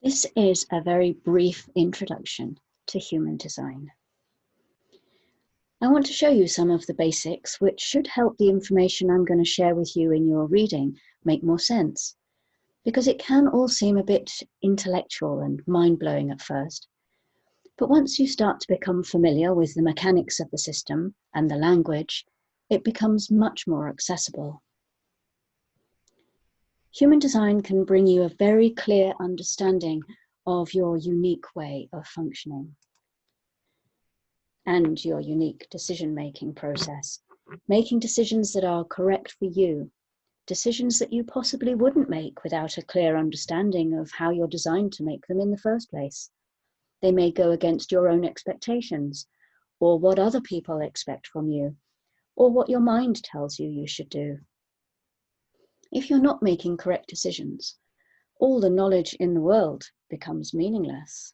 This is a very brief introduction to human design. I want to show you some of the basics which should help the information I'm going to share with you in your reading make more sense, because it can all seem a bit intellectual and mind-blowing at first. But once you start to become familiar with the mechanics of the system and the language, it becomes much more accessible. Human design can bring you a very clear understanding of your unique way of functioning and your unique decision-making process, making decisions that are correct for you, decisions that you possibly wouldn't make without a clear understanding of how you're designed to make them in the first place. They may go against your own expectations, or what other people expect from you, or what your mind tells you should do. If you're not making correct decisions, all the knowledge in the world becomes meaningless.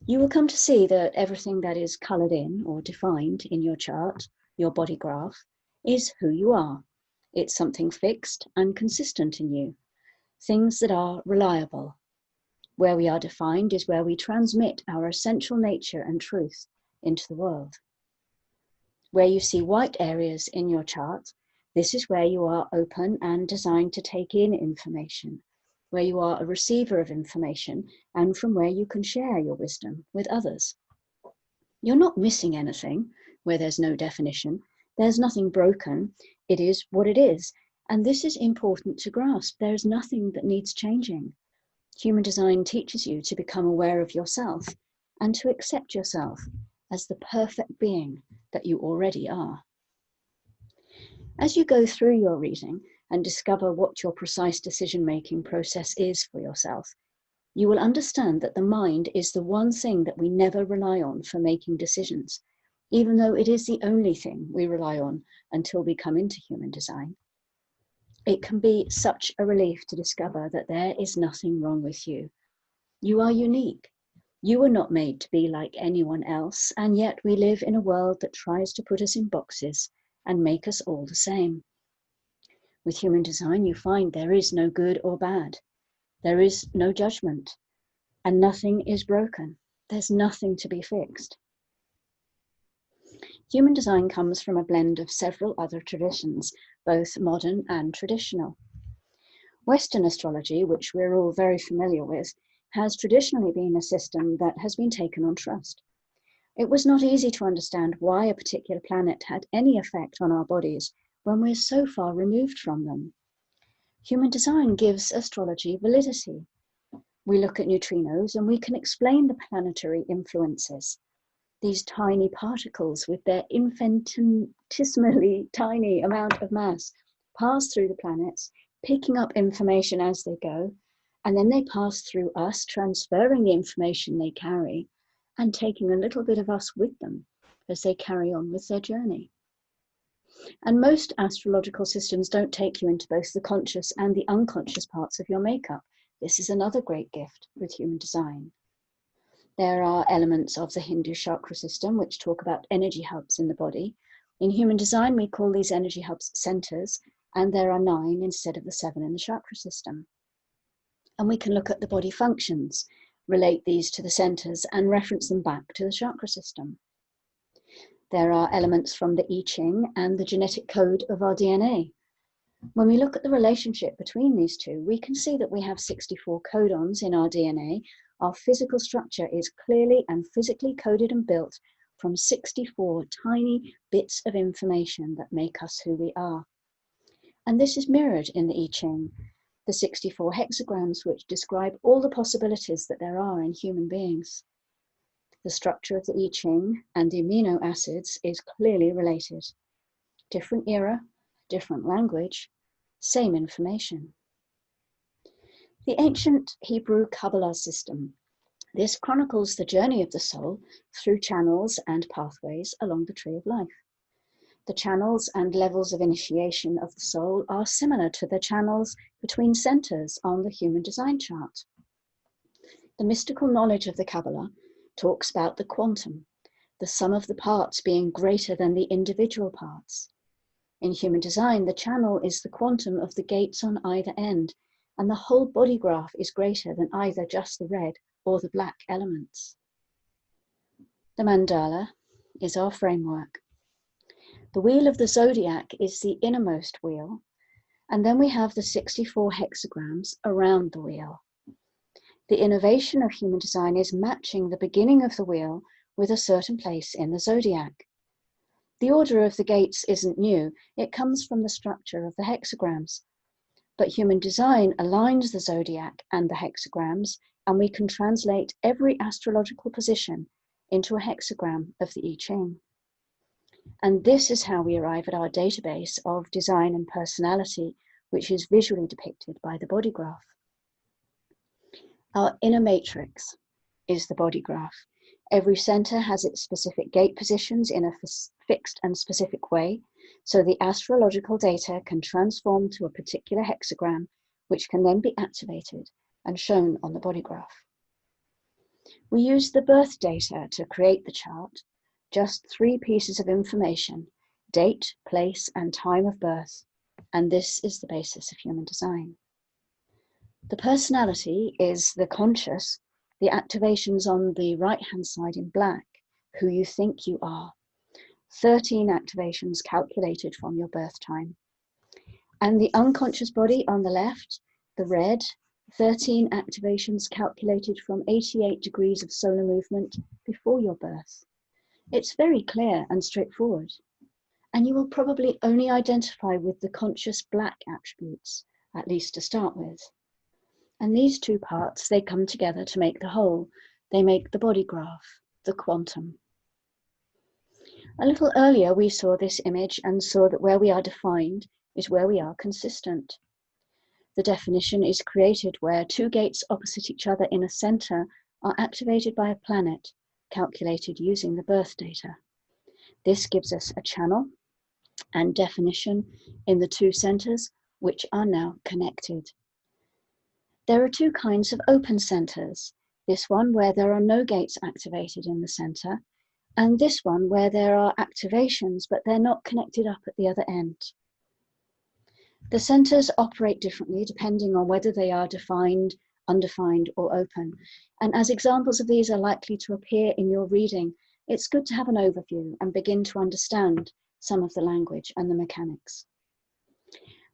You will come to see that everything that is colored in or defined in your chart, your body graph, is who you are. It's something fixed and consistent in you, things that are reliable. Where we are defined is where we transmit our essential nature and truth into the world. Where you see white areas in your chart, this is where you are open and designed to take in information, where you are a receiver of information, and from where you can share your wisdom with others. You're not missing anything where there's no definition. There's nothing broken. It is what it is. And this is important to grasp. There's nothing that needs changing. Human design teaches you to become aware of yourself and to accept yourself as the perfect being that you already are. As you go through your reading and discover what your precise decision-making process is for yourself, you will understand that the mind is the one thing that we never rely on for making decisions, even though it is the only thing we rely on until we come into human design. It can be such a relief to discover that there is nothing wrong with you. You are unique. You were not made to be like anyone else, and yet we live in a world that tries to put us in boxes and make us all the same. With human design, you find there is no good or bad. There is no judgment, and nothing is broken. There's nothing to be fixed. Human design comes from a blend of several other traditions, both modern and traditional. Western astrology, which we're all very familiar with, has traditionally been a system that has been taken on trust. It was not easy to understand why a particular planet had any effect on our bodies when we're so far removed from them. Human design gives astrology validity. We look at neutrinos and we can explain the planetary influences. These tiny particles with their infinitesimally tiny amount of mass pass through the planets, picking up information as they go, and then they pass through us, transferring the information they carry and taking a little bit of us with them as they carry on with their journey. And most astrological systems don't take you into both the conscious and the unconscious parts of your makeup. This is another great gift with human design. There are elements of the Hindu chakra system which talk about energy hubs in the body. In human design, we call these energy hubs centers, and there are 9 instead of the 7 in the chakra system. And we can look at the body functions, relate these to the centers, and reference them back to the chakra system. There are elements from the I Ching and the genetic code of our DNA. When we look at the relationship between these two, we can see that we have 64 codons in our DNA. Our physical structure is clearly and physically coded and built from 64 tiny bits of information that make us who we are. And this is mirrored in the I Ching, the 64 hexagrams which describe all the possibilities that there are in human beings. The structure of the I Ching and the amino acids is clearly related. Different era, different language, same information. The ancient Hebrew Kabbalah system. This chronicles the journey of the soul through channels and pathways along the tree of life. The channels and levels of initiation of the soul are similar to the channels between centers on the human design chart. The mystical knowledge of the Kabbalah talks about the quantum, the sum of the parts being greater than the individual parts. In human design, the channel is the quantum of the gates on either end, and the whole body graph is greater than either just the red or the black elements. The mandala is our framework. The wheel of the zodiac is the innermost wheel, and then we have the 64 hexagrams around the wheel. The innovation of human design is matching the beginning of the wheel with a certain place in the zodiac. The order of the gates isn't new, it comes from the structure of the hexagrams. But human design aligns the zodiac and the hexagrams, and we can translate every astrological position into a hexagram of the I Ching. And this is how we arrive at our database of design and personality, which is visually depicted by the body graph. Our inner matrix is the body graph. Every center has its specific gate positions in a fixed and specific way, so the astrological data can transform to a particular hexagram, which can then be activated and shown on the body graph. We use the birth data to create the chart, just 3 pieces of information: date, place, and time of birth, and this is the basis of human design. The personality is the conscious, the activations on the right-hand side in black, who you think you are. 13 activations calculated from your birth time. And the unconscious body on the left, the red, 13 activations calculated from 88 degrees of solar movement before your birth. It's very clear and straightforward. And you will probably only identify with the conscious black attributes, at least to start with. And these 2 parts, they come together to make the whole. They make the body graph, the quantum. A little earlier, we saw this image and saw that where we are defined is where we are consistent. The definition is created where 2 gates opposite each other in a center are activated by a planet, calculated using the birth data. This gives us a channel and definition in the 2 centers, which are now connected. There are 2 kinds of open centers. This one where there are no gates activated in the center, and this one where there are activations, but they're not connected up at the other end. The centers operate differently depending on whether they are defined, undefined, or open. And as examples of these are likely to appear in your reading, it's good to have an overview and begin to understand some of the language and the mechanics.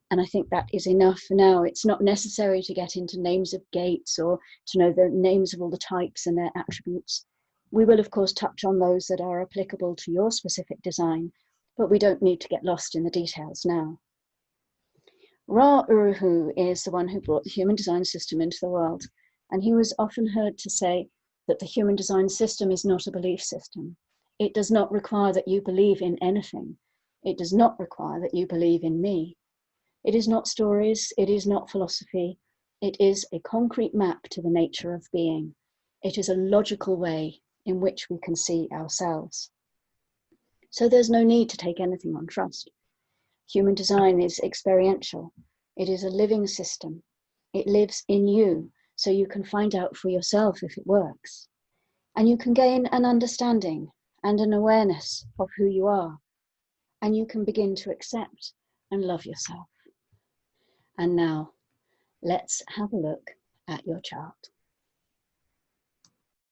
And I think that is enough for now. It's not necessary to get into names of gates or to know the names of all the types and their attributes. We will, of course, touch on those that are applicable to your specific design, but we don't need to get lost in the details now. Ra Uru Hu is the one who brought the human design system into the world, and he was often heard to say that the human design system is not a belief system. It does not require that you believe in anything. It does not require that you believe in me. It is not stories, it is not philosophy. It is a concrete map to the nature of being. It is a logical way in which we can see ourselves. So there's no need to take anything on trust. Human design is experiential. It is a living system. It lives in you, so you can find out for yourself if it works. And you can gain an understanding and an awareness of who you are. And you can begin to accept and love yourself. And now, let's have a look at your chart.